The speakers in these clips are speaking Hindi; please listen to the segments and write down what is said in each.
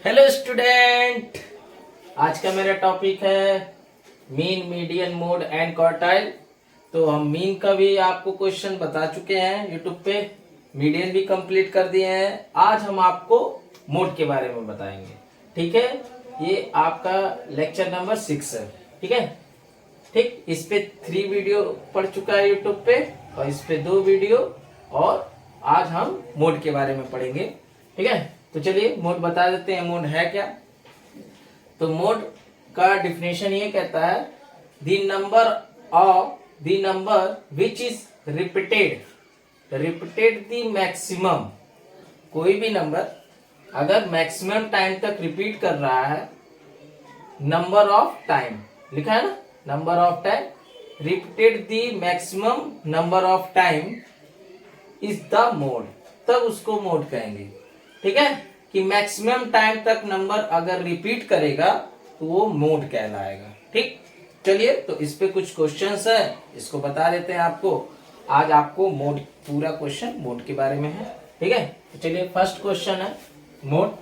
हेलो स्टूडेंट, आज का मेरा टॉपिक है mean, median, mode and quartile. तो हम मीन का भी आपको क्वेश्चन बता चुके हैं यूट्यूब पे, मीडियन भी कंप्लीट कर दिए हैं। आज हम आपको मोड के बारे में बताएंगे। ठीक है, ये आपका लेक्चर नंबर 6 है। ठीक है, ठीक। इस पे 3 वीडियो पढ़ चुका है यूट्यूब पे और इस पे 2 वीडियो, और आज हम मोड के बारे में पढ़ेंगे। ठीक है, तो चलिए मोड बता देते हैं। मोड है क्या? तो मोड का डिफिनेशन ये कहता है the number which is repeated the maximum. कोई भी नंबर अगर मैक्सिमम टाइम तक रिपीट कर रहा है, नंबर ऑफ टाइम लिखा है ना, number of time, repeated the maximum number of time is the mode, तब उसको मोड कहेंगे। ठीक है, कि मैक्सिमम टाइम तक नंबर अगर रिपीट करेगा तो वो मोड कहलाएगा। ठीक, चलिए तो इस पे कुछ क्वेश्चंस है, इसको बता देते हैं आपको। आज आपको मोड, पूरा क्वेश्चन मोड के बारे में है। ठीक है, तो चलिए फर्स्ट क्वेश्चन है मोड।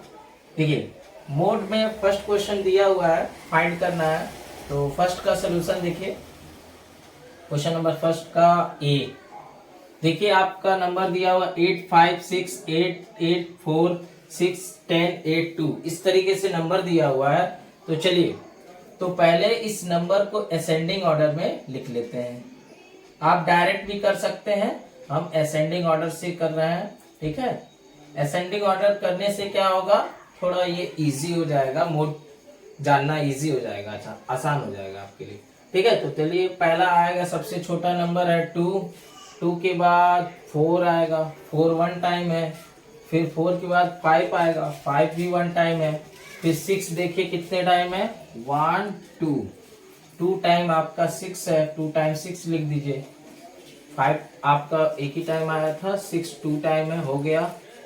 देखिए, मोड में फर्स्ट क्वेश्चन दिया हुआ है, फाइंड करना है। तो फर्स्ट का सोल्यूशन देखिए, क्वेश्चन नंबर फर्स्ट का ए। देखिए आपका नंबर दिया हुआ 8 5 6 8 8 4 6 10 8 2, इस तरीके से नंबर दिया हुआ है। तो चलिए, तो पहले इस नंबर को असेंडिंग ऑर्डर में लिख लेते हैं। आप डायरेक्ट भी कर सकते हैं, हम असेंडिंग ऑर्डर से कर रहे हैं। ठीक है, असेंडिंग ऑर्डर करने से क्या होगा, थोड़ा ये इजी हो जाएगा, मोड जानना इजी हो जाएगा, अच्छा आसान हो जाएगा आपके लिए। ठीक है, तो चलिए पहला आएगा, सबसे छोटा नंबर है 2 के बाद 4 आएगा, 4 1 टाइम है। फिर 4 के बाद 5 आएगा, 5 भी 1 टाइम है। फिर 6 देखिए कितने टाइम है, 1 2 टाइम आपका 6 है, 2 टाइम 6 लिख दीजिए। 5 आपका एक ही टाइम आया था, 6 2 टाइम है, हो गया।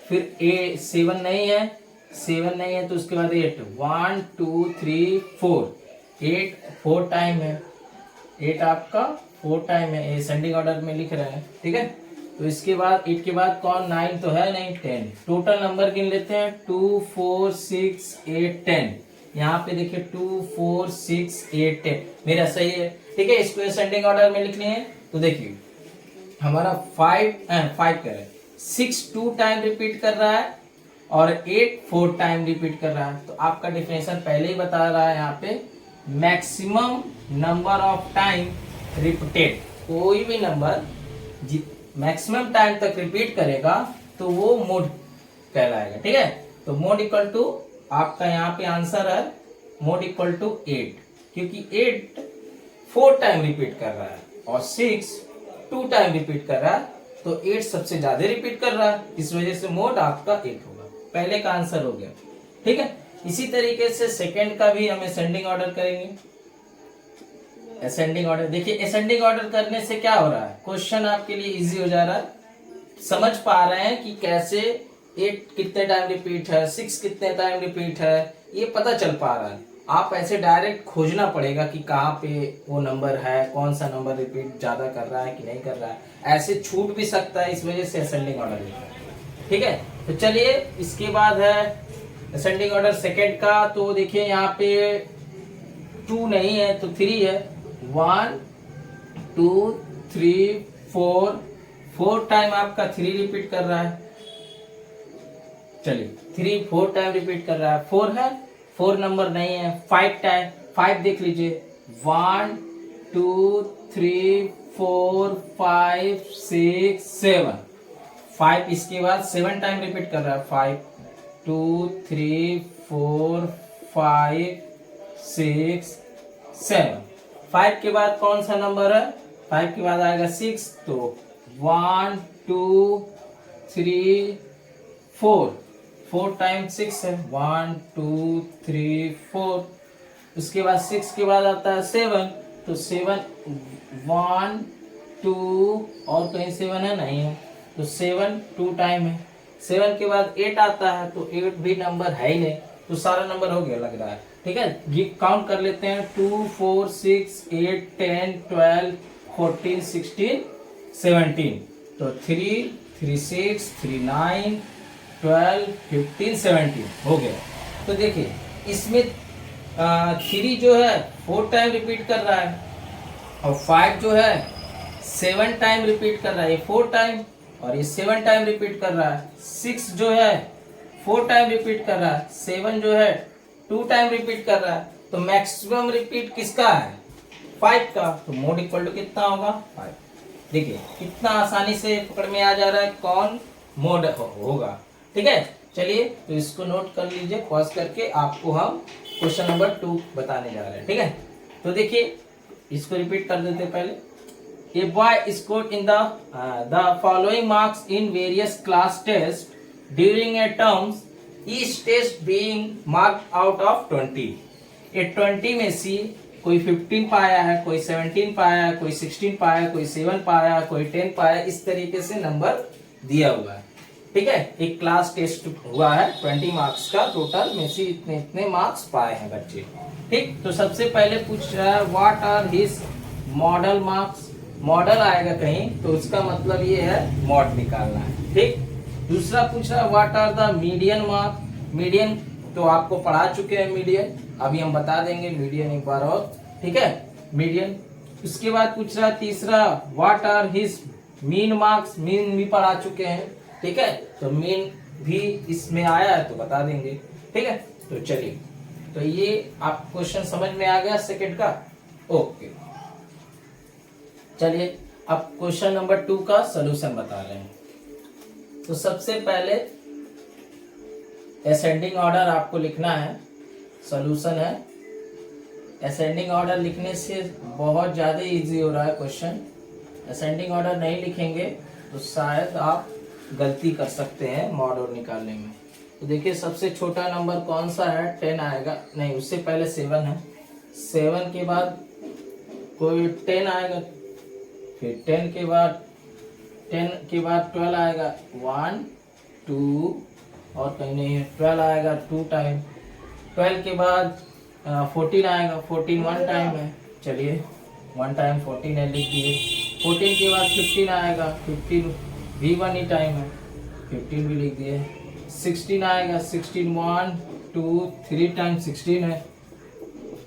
फिर 7 नहीं है, 7 नहीं है तो उसके बाद 8, 1 2 3 4, 8 4 टाइम है, 8 आपका 4 टाइम है, असेंडिंग ऑर्डर में लिख रहे हैं। ठीक है, तो इसके बाद 8 के बाद कौन, 9 तो है नहीं, 10। टोटल नंबर गिन लेते हैं, 2 4 6 8 10। यहाँ पे देखिए 2 4 6 8 10 मेरा सही है। ठीक है, इसको असेंडिंग ऑर्डर में लिखनी है। तो देखिए हमारा 5 करें, 6 2 टाइम रिपीट कर रहा है और 8 4 टाइम रिपीट कर रहा है। तो आपका डिफिनेशन पहले ही बता रहा है यहाँ पे, maximum number of time repeated. कोई भी नंबर मैक्सिमम टाइम तक रिपीट करेगा तो वो मोड कहलाएगा। ठीक है, तो मोड इक्वल टू, आपका यहाँ पे आंसर है मोड इक्वल टू 8, क्योंकि 8 4 टाइम रिपीट कर रहा है और 6 2 टाइम रिपीट कर रहा है, तो 8 सबसे ज्यादा रिपीट कर रहा है, इस वजह से मोड आपका 8 होगा। पहले का आंसर हो गया। ठीक है, इसी तरीके से सेकेंड का भी हम असेंडिंग ऑर्डर करेंगे। असेंडिंग ऑर्डर देखिए, असेंडिंग ऑर्डर करने से क्या हो रहा है, क्वेश्चन आपके लिए इजी हो जा रहा है, समझ पा रहे हैं कि कैसे 8 कितने टाइम रिपीट है, 6 कितने टाइम रिपीट है, ये पता चल पा रहा है। आप ऐसे डायरेक्ट खोजना पड़ेगा कि कहाँ पे वो नंबर है, कौन सा नंबर रिपीट ज्यादा कर रहा है कि नहीं कर रहा है, ऐसे छूट भी सकता है, इस वजह से असेंडिंग ऑर्डर लिखा है। ठीक है, तो चलिए इसके बाद है असेंडिंग ऑर्डर सेकेंड का। तो देखिए यहाँ पे 2 नहीं है तो 3 है, 1 2 3 4 टाइम आपका 3 रिपीट कर रहा है। चलिए 3 4 टाइम रिपीट कर रहा है, 4 है, 4 नंबर नहीं है, 5 टाइम, 5 देख लीजिए, 1 2 3 4 5 6 7, 5 इसके बाद 7 टाइम रिपीट कर रहा है, 5 2 3 4 5 6 7। 5 के बाद कौन सा नंबर है, 5 के बाद आएगा 6, तो 1 2 3 4 टाइम 6 है, 1 2 3 4। उसके बाद 6 के बाद आता है 7, तो 7 1 2 और कहीं 7 है नहीं है, तो 7 2 टाइम है। 7 के बाद 8 आता है, तो 8 भी नंबर है ही नहीं, तो सारा नंबर हो गया लग रहा है। ठीक है, काउंट कर लेते हैं, 2 4 6 8 10 12 14 16 17, तो 3 3 6 3 9 12 15 17 हो गया। तो देखिए इसमें 3 जो है 4 टाइम रिपीट कर रहा है, और 5 जो है 7 टाइम रिपीट कर रहा है, ये 4 टाइम, और ये 7 टाइम रिपीट कर रहा है। 6 जो है 4 टाइम रिपीट कर रहा है, 7 जो है 2 टाइम रिपीट कर रहा है। तो मैक्सिमम रिपीट किसका है? 5 का। तो मोड इक्वल टू कितना होगा? 5। देखिए कितना आसानी से पकड़ में आ जा रहा है कौन मोड होगा। ठीक है, चलिए तो इसको नोट कर लीजिए, पॉज करके आपको हम क्वेश्चन नंबर 2 बताने जा रहे हैं। ठीक है, तो देखिए इसको रिपीट कर देते पहले। A boy scored in the following marks in various class tests during a term, each test being marked out of 20. ये 20 में से कोई 15 पाया है, कोई 17 पाया है, कोई 16 पाया है, कोई 7 पाया है, कोई 10 पाया है, इस तरीके से नंबर दिया हुआ है। ठीक है, एक क्लास टेस्ट हुआ है 20 मार्क्स का, टोटल में से इतने इतने मार्क्स पाए हैं बच्चे। ठीक, तो सबसे पहले पूछ रहा है what are his model marks. Model आएगा कहीं तो उसका मतलब ये है मॉड निकालना है। ठीक, दूसरा पूछ रहा है what are the median mark. Median तो आपको पढ़ा चुके हैं मीडियन, अभी हम बता देंगे मीडियन एक बार और। ठीक है, मीडियन। उसके बाद पूछ रहा है तीसरा what are his mean marks. Mean भी पढ़ा चुके हैं। ठीक है, तो मीन भी इसमें आया है तो बता देंगे। ठीक है, तो चलिए, तो ये आप क्वेश्चन समझ में आ गया सेकंड का। ओके, चलिए अब क्वेश्चन नंबर 2 का सलूशन बता रहे हैं। तो सबसे पहले असेंडिंग ऑर्डर आपको लिखना है, सलूशन है। असेंडिंग ऑर्डर लिखने से बहुत ज़्यादा इजी हो रहा है क्वेश्चन। असेंडिंग ऑर्डर नहीं लिखेंगे तो शायद आप गलती कर सकते हैं मॉड और निकालने में। तो देखिए सबसे छोटा नंबर कौन सा है? 10 आएगा, नहीं उससे पहले 7 है। 7 के बाद कोई 10 आएगा, फिर 10 के बाद 12 आएगा, 1 2 और कहीं नहीं है, 12 आएगा 2 टाइम। 12 के बाद 14 आएगा, 14 1 टाइम है, चलिए 1 टाइम 14 है, लिख दिए। 14 के बाद 15 आएगा, 15 भी 1 ही टाइम है, 15 भी लिख दिए। 16 आएगा, 16 1 2 3 टाइम 16 है,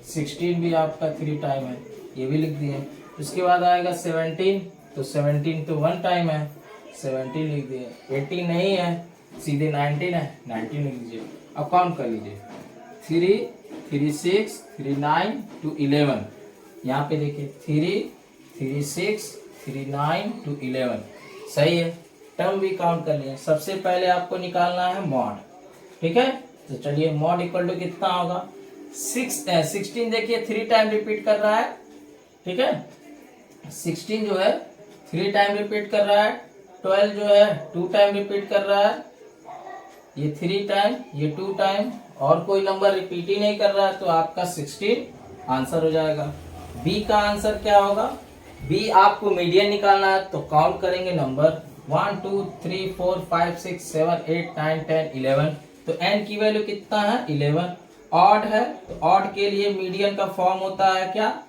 16 भी आपका 3 टाइम है, ये भी लिख दिए। उसके बाद आएगा 17, तो 17 तो 1 टाइम है, 17 लिख दिए। 18 नहीं है, सीधे 19 है, 19 लिख दीजिए। अब काउंट कर लीजिए, 3 3 6 3 9 2 11। यहाँ पे देखिए 3 3 6 3 9 2 11, सही है। टर्म भी काउंट कर लिए। सबसे पहले आपको निकालना है मॉड। ठीक है, तो चलिए मॉड इक्वल टू कितना होगा? 16 देखिए 3 टाइम रिपीट कर रहा है। ठीक है, 16 जो है 3 टाइम रिपीट कर रहा है। 12 जो है 2 टाइम रिपीट कर रहा है, ये 3 टाइम, ये 2 टाइम, और कोई नंबर रिपीट ही नहीं कर रहा है, तो आपका 16 आंसर हो जाएगा। बी का आंसर क्या होगा? बी आपको मीडियन निकालना है, तो काउंट करेंगे नंबर 1 2 3 4 5 6 7 8 9 10 11। तो n की वैल्यू कितना है? 11। ऑड है, तो ऑड के लिए मीडियन का फॉर्म होता है क्या?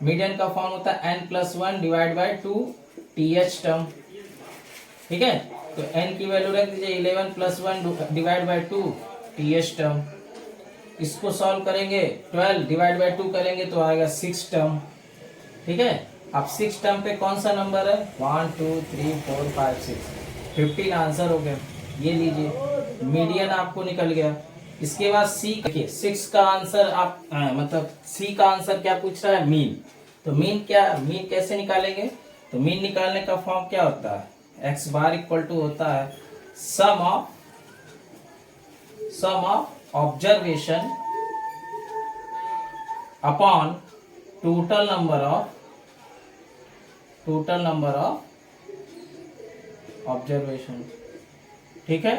मीडियन का फॉर्म होता है n+1 divide by 2 th term. ठीक है, तो n की वैल्यू रख दीजिए 11 + 1 डिवाइड बाई 2 th टर्म। इसको सॉल्व करेंगे, 12 डिवाइड बाई 2 करेंगे तो आएगा 6 टर्म। ठीक है, अब 6 टर्म पे कौन सा नंबर है? 1 2 3 4 5 6, 15 आंसर हो गया। ये लीजिए मीडियन आपको निकल गया। इसके बाद सी, देखिए 6 का आंसर आप मतलब सी का आंसर क्या पूछ रहा है? मीन। तो मीन कैसे निकालेंगे? तो मीन निकालने का फॉर्म क्या होता है? x बार इक्वल टू होता है sum of observation upon total number of observation. ठीक है,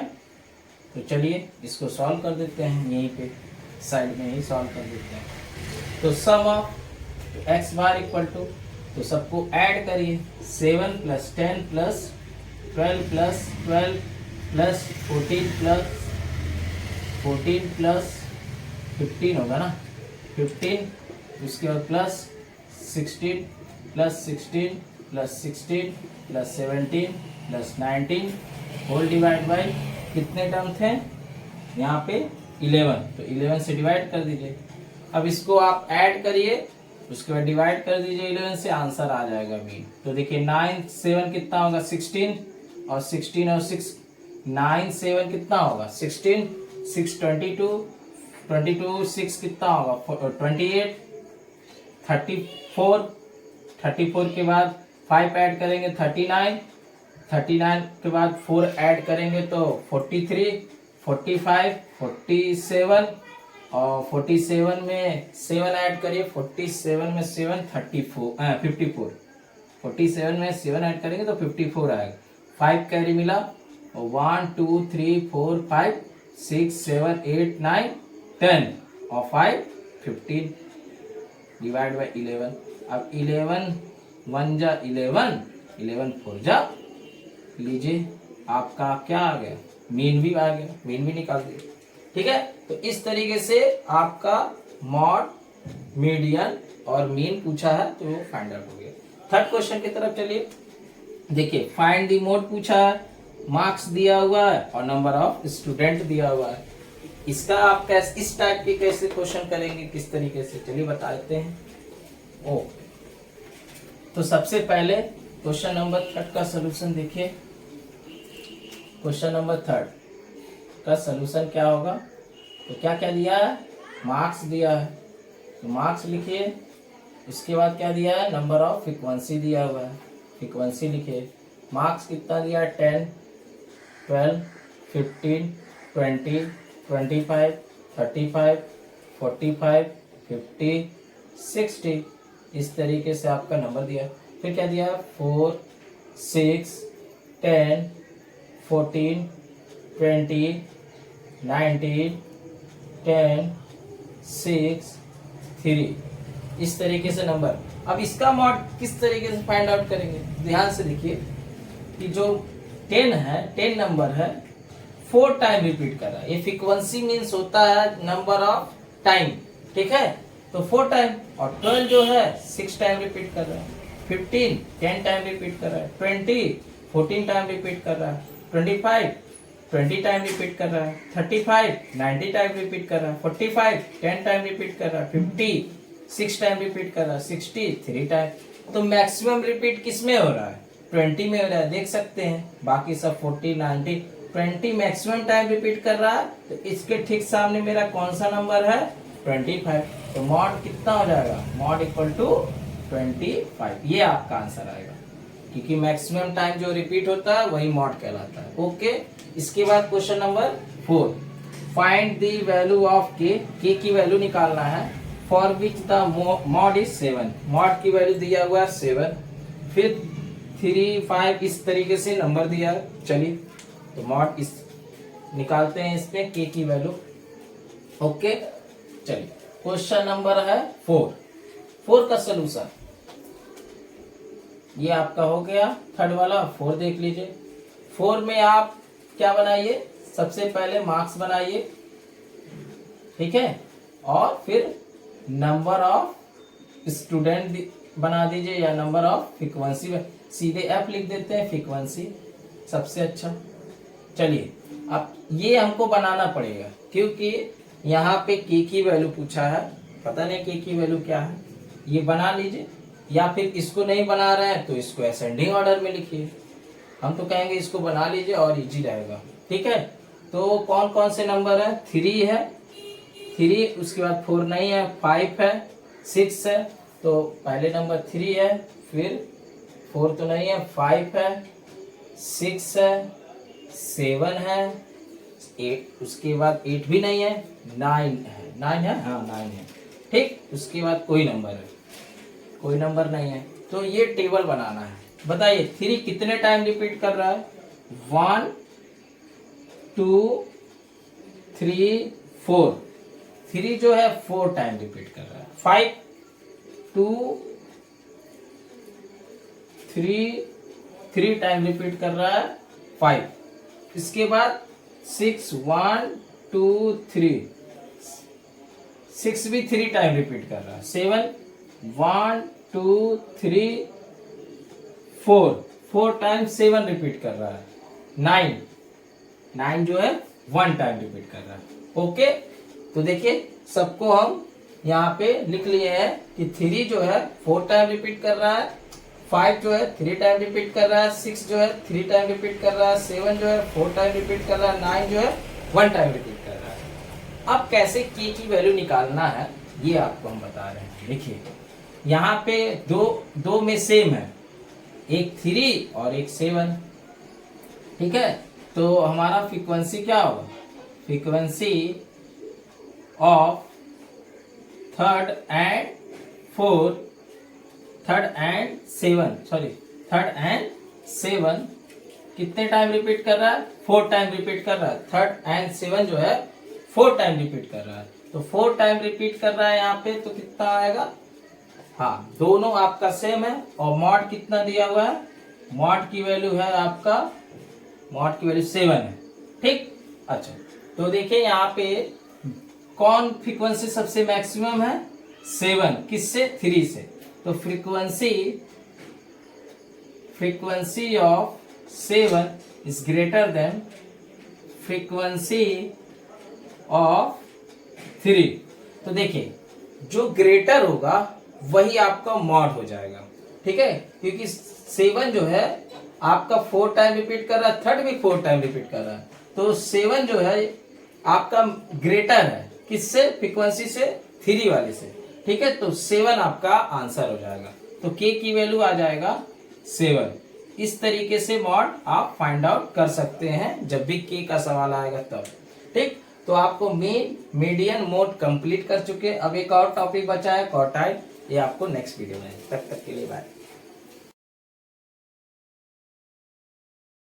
तो चलिए इसको सॉल्व कर देते हैं, यहीं पे साइड में ही सॉल्व कर देते हैं। तो सम ऑफ x बार इक्वल टू, तो सबको ऐड करिए, 7 + 10 + 12 + 12 + 14 + 15 होगा ना, 15, उसके बाद प्लस 16 + 16 + 16 + 17 + 19 होल डिवाइड बाई कितने टर्म थे यहाँ पे? 11, तो 11 से डिवाइड कर दीजिए। अब इसको आप ऐड करिए, उसके बाद डिवाइड कर दीजिए 11 से, आंसर आ जाएगा बी। तो देखिए 9 7 कितना होगा 16, और 16 और 6 9 7 कितना होगा 16, 6 22, 22 6 कितना होगा 28, 34, 34 के बाद 5 ऐड करेंगे 39, 39 के बाद 4 ऐड करेंगे तो 43, 45, 47, और 47 में 7 ऐड करिए, 47 में 7 34 54, 47 में 7 ऐड करेंगे तो 54 आएगा। 5 कैरी मिला, 1 2 3 4 5 6 7 8 9 10, और 5 15 डिवाइड बाई 11। अब 11 1 जा 11, 11 4 जा, लीजिए आपका क्या आ गया, मीन भी आ गया, मीन भी निकाल दिया। ठीक है, तो इस तरीके से आपका मॉड, मीडियन और मीन पूछा है तो वो फाइंड आउट हो गया। थर्ड क्वेश्चन की तरफ चलिए। देखिए फाइंड द मोड पूछा है, मार्क्स दिया हुआ है और नंबर ऑफ स्टूडेंट दिया हुआ है। इसका आप कैसे, इस टाइप के कैसे क्वेश्चन करेंगे, किस तरीके से, चलिए बता देते हैं। तो सबसे पहले क्वेश्चन नंबर 3 का सलूशन देखिए। क्वेश्चन नंबर 3 का सलूशन क्या होगा, तो क्या क्या दिया है, मार्क्स दिया है, तो मार्क्स लिखिए। उसके बाद क्या दिया है, नंबर ऑफ फ्रीक्वेंसी दिया हुआ है, फ्रीक्वेंसी लिखिए। मार्क्स कितना दिया है 10, 12, 15, 20, 25, 35, 45, 50, 60, इस तरीके से आपका नंबर दिया। फिर क्या दिया, 4, 6, 10, 14, 20, 19, 10, 6, 3, इस तरीके से नंबर। अब इसका मॉड किस तरीके से फाइंड आउट करेंगे, ध्यान से देखिए कि जो 10 है, 10 नंबर है, 4 टाइम रिपीट कर रहा है। ये फ्रीक्वेंसी मीन्स होता है नंबर ऑफ टाइम, ठीक है, तो 4 टाइम। और 12 जो है 6 टाइम रिपीट कर रहा है, 15 10 टाइम रिपीट कर रहा है, 20 14 टाइम रिपीट कर रहा है, 25 20 टाइम रिपीट कर रहा है, 35 90 टाइम रिपीट कर रहा है, 45 10 टाइम रिपीट कर रहा है, 50 6 टाइम रिपीट कर रहा है, 60 3 टाइम। तो मैक्सिमम रिपीट किस में हो रहा है, 20 में हो रहा है, देख सकते हैं। बाकी सब 40 90, 20 मैक्सिमम टाइम रिपीट कर रहा है, तो इसके ठीक सामने मेरा कौन सा नंबर है, 25। तो मॉड कितना हो जाएगा, मॉड इक्वल टू 25, ये आपका आंसर आएगा, क्योंकि मैक्सिमम टाइम जो रिपीट होता है वही मॉड कहलाता है। ओके, इसके बाद question number 4, find the value of के की वैल्यू निकालना है, for which the mod is 7। Mod की वैल्यू दिया हुआ है 7, फिर 3 5 इस तरीके से नंबर दिया है। चलिए तो मॉड इस निकालते हैं, इसमें के की वैल्यू। ओके, चलिए क्वेश्चन नंबर है 4 का सलूशन ये आपका हो गया, थर्ड वाला 4 देख लीजिए। 4 में आप क्या बनाइए, सबसे पहले मार्क्स बनाइए, ठीक है, और फिर नंबर ऑफ स्टूडेंट बना दीजिए या नंबर ऑफ फ्रीक्वेंसी, सीधे एफ लिख देते हैं, फ्रीक्वेंसी सबसे अच्छा। चलिए अब ये हमको बनाना पड़ेगा, क्योंकि यहाँ पे के की वैल्यू पूछा है, पता नहीं के की वैल्यू क्या है, ये बना लीजिए। या फिर इसको नहीं बना रहे हैं तो इसको असेंडिंग ऑर्डर में लिखिए, हम तो कहेंगे इसको बना लीजिए और इजी रहेगा, ठीक है। तो कौन कौन से नंबर है, 3 है, 3, उसके बाद 4 नहीं है, 5 है, 6 है, तो पहले नंबर 3 है, फिर 4 तो नहीं है, 5 है, 6 है, 7 है, 8, उसके बाद 8 भी नहीं है, 9 है, 9 है, हाँ 9 है, ठीक। उसके बाद कोई नंबर है, कोई नंबर नहीं है। तो ये टेबल बनाना है, बताइए 3 कितने टाइम रिपीट कर रहा है, 1 2 3 4, 3 जो है 4 टाइम रिपीट कर रहा है, 5 2 3 टाइम रिपीट कर रहा है, 5। इसके बाद 6 1 2 3, 6 भी 3 टाइम रिपीट कर रहा है, 7 1 2 3 4 टाइम 7 रिपीट कर रहा है, 9 जो है 1 टाइम रिपीट कर रहा है। ओके, तो देखिए सबको हम यहाँ पे लिख लिए हैं कि 3 जो है 4 टाइम रिपीट कर रहा है, 5 जो है 3 टाइम रिपीट कर रहा है, 6 जो है 3 टाइम रिपीट कर रहा है, 7 जो है 4 टाइम रिपीट कर रहा है, 9 जो है 1 टाइम रिपीट कर रहा है। अब कैसे k की वैल्यू निकालना है ये आपको हम बता रहे हैं। देखिए यहाँ पे दो में सेम है, एक 3 और एक 7, ठीक है। तो हमारा फ्रीक्वेंसी क्या होगा, फ्रीक्वेंसी ऑफ थर्ड एंड 7 कितने टाइम रिपीट कर रहा है, 4 टाइम रिपीट कर रहा है। 3 एंड 7 जो है 4 टाइम रिपीट कर रहा है, तो 4 टाइम रिपीट कर रहा है यहाँ पे, तो कितना आएगा, हाँ दोनों आपका सेम है। और मॉड कितना दिया हुआ है, मॉड की वैल्यू है आपका, मॉड की वैल्यू 7 है, ठीक। अच्छा तो देखिए यहाँ पे कौन फ्रीक्वेंसी सबसे मैक्सिमम है, 7, किससे, 3 से। तो frequency of 7 is greater than frequency of 3। तो देखिए जो ग्रेटर होगा वही आपका मॉड हो जाएगा, ठीक है, क्योंकि 7 जो है आपका 4 टाइम रिपीट कर रहा है, 3 भी 4 टाइम रिपीट कर रहा है, तो 7 जो है आपका ग्रेटर है किससे, फ्रीक्वेंसी से 3 वाले से, ठीक है। तो 7 आपका आंसर हो जाएगा, तो k की वैल्यू आ जाएगा 7। इस तरीके से मॉड आप फाइंड आउट कर सकते हैं जब भी k का सवाल आएगा तब, ठीक। तो आपको मेन मीडियन मोड कंप्लीट कर चुके। अब एक और टॉपिक बचा है क्वार्टाइल, ये आपको नेक्स्ट वीडियो में। तब तक के लिए बाय।